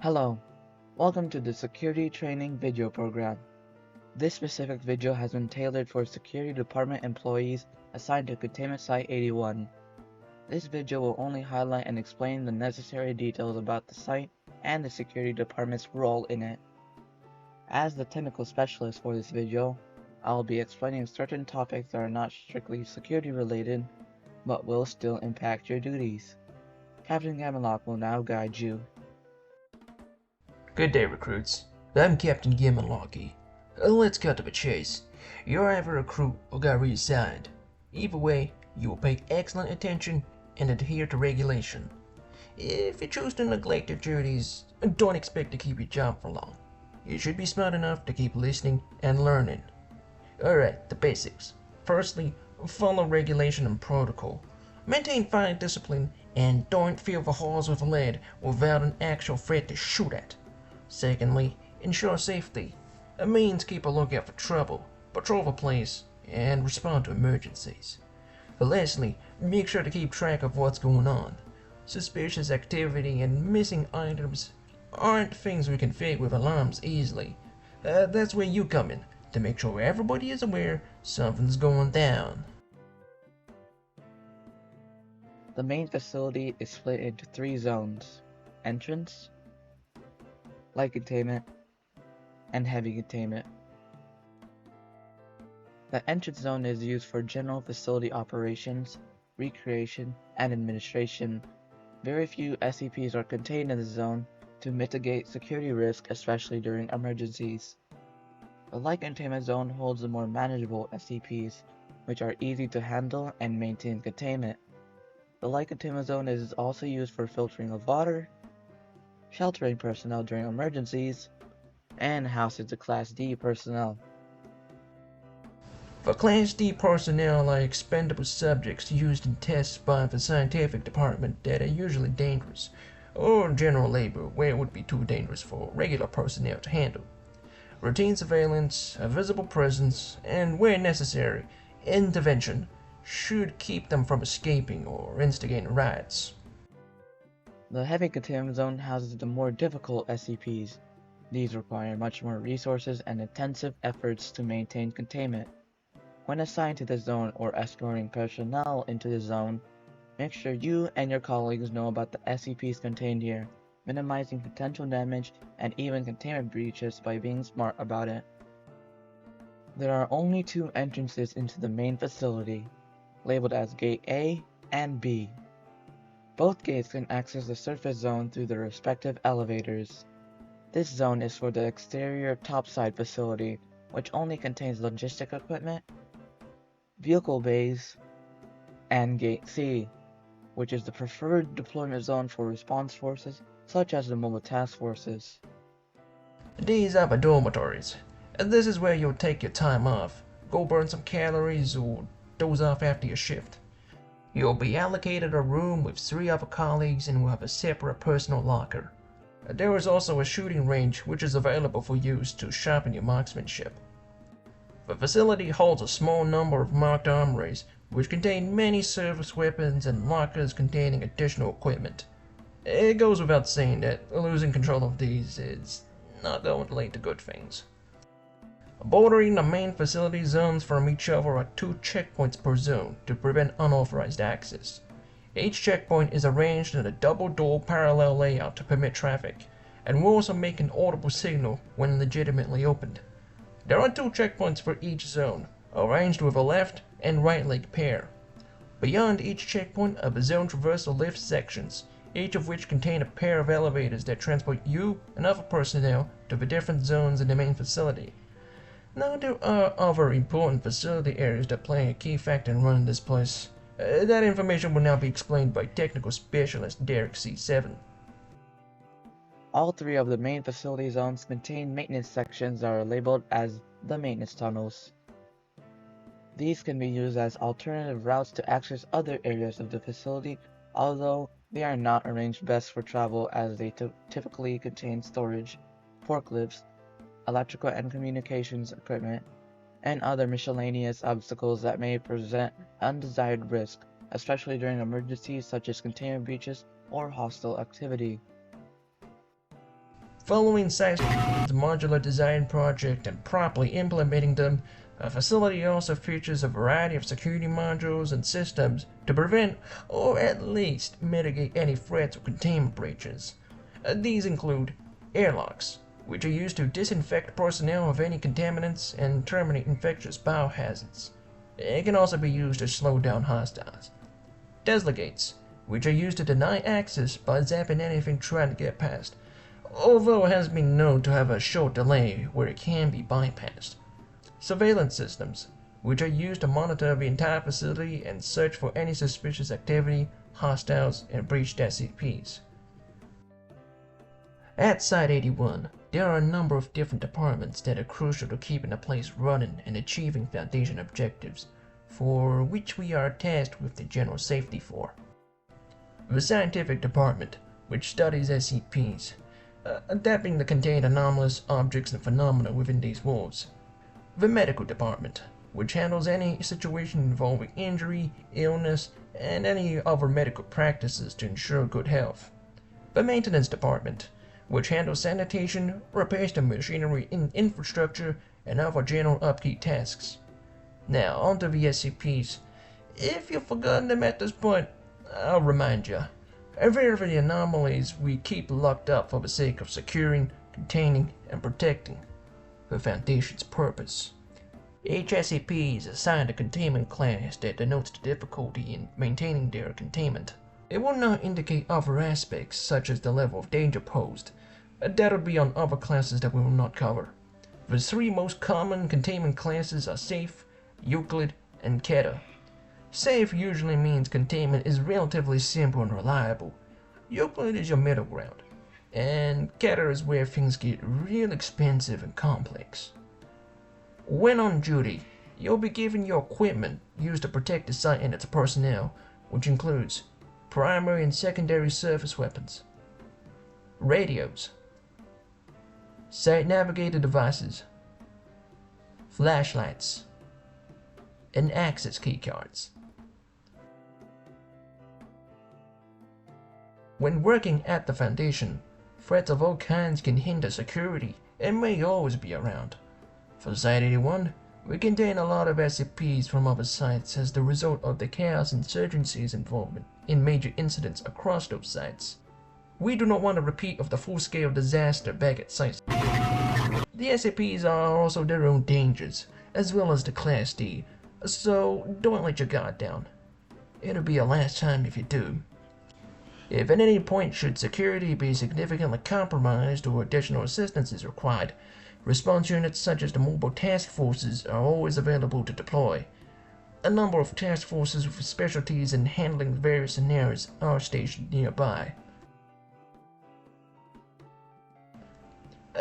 Hello, welcome to the Security Training video program. This specific video has been tailored for Security Department employees assigned to Containment Site 81. This video will only highlight and explain the necessary details about the site and the Security Department's role in it. As the technical specialist for this video, I will be explaining certain topics that are not strictly security related, but will still impact your duties. Captain GaminLocke will now guide you. Good day, recruits. I'm Captain GaminLocke. Let's cut to the chase. You're either a recruit or got reassigned. Either way, you will pay excellent attention and adhere to regulation. If you choose to neglect your duties, don't expect to keep your job for long. You should be smart enough to keep listening and learning. Alright, the basics. Firstly, follow regulation and protocol. Maintain fine discipline and don't fill the halls with lead without an actual threat to shoot at. Secondly, ensure safety. It means keep a lookout for trouble, patrol the place, and respond to emergencies. Lastly, make sure to keep track of what's going on. Suspicious activity and missing items aren't things we can fake with alarms easily. That's where you come in, to make sure everybody is aware something's going down. The main facility is split into 3 zones: entrance, light containment, and heavy containment. The entrance zone is used for general facility operations, recreation, and administration. Very few SCPs are contained in the zone to mitigate security risk, especially during emergencies. The light containment zone holds the more manageable SCPs, which are easy to handle and maintain containment. The light containment zone is also used for filtering of water, sheltering personnel during emergencies, and houses the Class D personnel. The Class D personnel are expendable subjects used in tests by the scientific department that are usually dangerous, or general labor where it would be too dangerous for regular personnel to handle. Routine surveillance, a visible presence, and where necessary, intervention should keep them from escaping or instigating riots. The heavy containment zone houses the more difficult SCPs. These require much more resources and intensive efforts to maintain containment. When assigned to the zone or escorting personnel into the zone, make sure you and your colleagues know about the SCPs contained here, minimizing potential damage and even containment breaches by being smart about it. There are only 2 entrances into the main facility, labeled as Gate A and B. Both gates can access the surface zone through their respective elevators. This zone is for the exterior topside facility, which only contains logistic equipment, vehicle bays, and Gate C, which is the preferred deployment zone for response forces such as the mobile task forces. These are the dormitories. This is where you'll take your time off, go burn some calories, or doze off after your shift. You'll be allocated a room with 3 other colleagues and will have a separate personal locker. There is also a shooting range which is available for use to sharpen your marksmanship. The facility holds a small number of marked armories which contain many service weapons and lockers containing additional equipment. It goes without saying that losing control of these is not going to lead to good things. Bordering the main facility zones from each other are 2 checkpoints per zone to prevent unauthorized access. Each checkpoint is arranged in a double-door parallel layout to permit traffic, and will also make an audible signal when legitimately opened. There are 2 checkpoints for each zone, arranged with a left and right leg pair. Beyond each checkpoint are the zone traversal lift sections, each of which contain a pair of elevators that transport you and other personnel to the different zones in the main facility. Now, there are other important facility areas that play a key factor in running this place. That information will now be explained by technical specialist Derek C7. All 3 of the main facility zones contain maintenance sections that are labeled as the maintenance tunnels. These can be used as alternative routes to access other areas of the facility, although they are not arranged best for travel as they typically contain storage, forklifts, electrical and communications equipment, and other miscellaneous obstacles that may present undesired risk, especially during emergencies such as containment breaches or hostile activity. Following site's modular design project and properly implementing them, a facility also features a variety of security modules and systems to prevent or at least mitigate any threats or containment breaches. These include airlocks, which are used to disinfect personnel of any contaminants and terminate infectious biohazards. It can also be used to slow down hostiles. Tesla gates, which are used to deny access by zapping anything trying to get past, although it has been known to have a short delay where it can be bypassed. Surveillance systems, which are used to monitor the entire facility and search for any suspicious activity, hostiles, and breached SCPs. At Site 81, there are a number of different departments that are crucial to keeping the place running and achieving Foundation objectives, for which we are tasked with the general safety for. The Scientific Department, which studies SCPs, adapting to contain anomalous objects and phenomena within these walls. The Medical Department, which handles any situation involving injury, illness, and any other medical practices to ensure good health. The Maintenance Department, which handles sanitation, repairs to machinery and infrastructure, and other general upkeep tasks. Now, onto the SCPs. If you've forgotten them at this point, I'll remind you. Every of the anomalies we keep locked up for the sake of securing, containing, and protecting the Foundation's purpose. Each SCP is assigned a containment class that denotes the difficulty in maintaining their containment. It will not indicate other aspects, such as the level of danger posed. That will be on other classes that we will not cover. The three most common containment classes are Safe, Euclid, and Keta. Safe usually means containment is relatively simple and reliable. Euclid is your middle ground. And Keta is where things get real expensive and complex. When on duty, you'll be given your equipment used to protect the site and its personnel, which includes primary and secondary surface weapons, radios, site navigator devices, flashlights, and access keycards. When working at the Foundation, threats of all kinds can hinder security and may always be around. For Site 81, we contain a lot of SCPs from other sites as the result of the chaos insurgency's involvement in major incidents across those sites. We do not want a repeat of the full-scale disaster back at Site. The SCPs are also their own dangers, as well as the Class D, so don't let your guard down. It'll be a last time if you do. If at any point should security be significantly compromised or additional assistance is required, response units such as the mobile task forces are always available to deploy. A number of task forces with specialties in handling various scenarios are stationed nearby.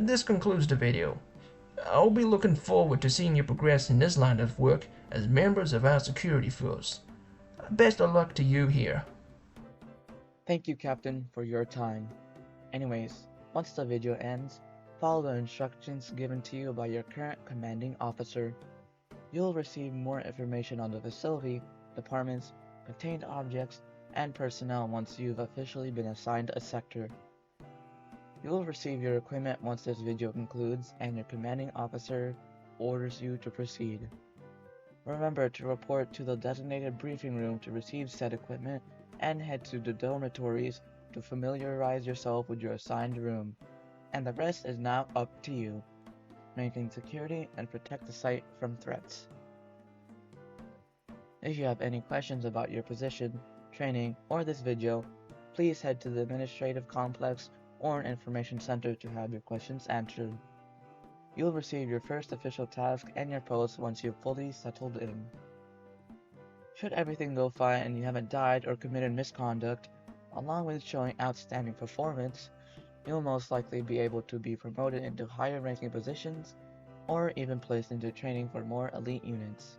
This concludes the video. I'll be looking forward to seeing you progress in this line of work as members of our security force. Best of luck to you here. Thank you, Captain, for your time. Anyways, once the video ends, follow the instructions given to you by your current commanding officer. You'll receive more information on the facility, departments, contained objects, and personnel once you've officially been assigned a sector. You'll receive your equipment once this video concludes and your commanding officer orders you to proceed. Remember to report to the designated briefing room to receive said equipment and head to the dormitories to familiarize yourself with your assigned room. And the rest is now up to you. Maintain security and protect the site from threats. If you have any questions about your position, training, or this video, please head to the administrative complex or an information center to have your questions answered. You'll receive your first official task and your post once you've fully settled in. Should everything go fine and you haven't died or committed misconduct, along with showing outstanding performance, you'll most likely be able to be promoted into higher ranking positions or even placed into training for more elite units.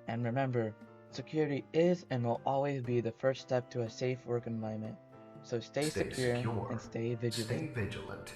And remember, security is and will always be the first step to a safe work environment, so stay secure and stay vigilant. Stay vigilant.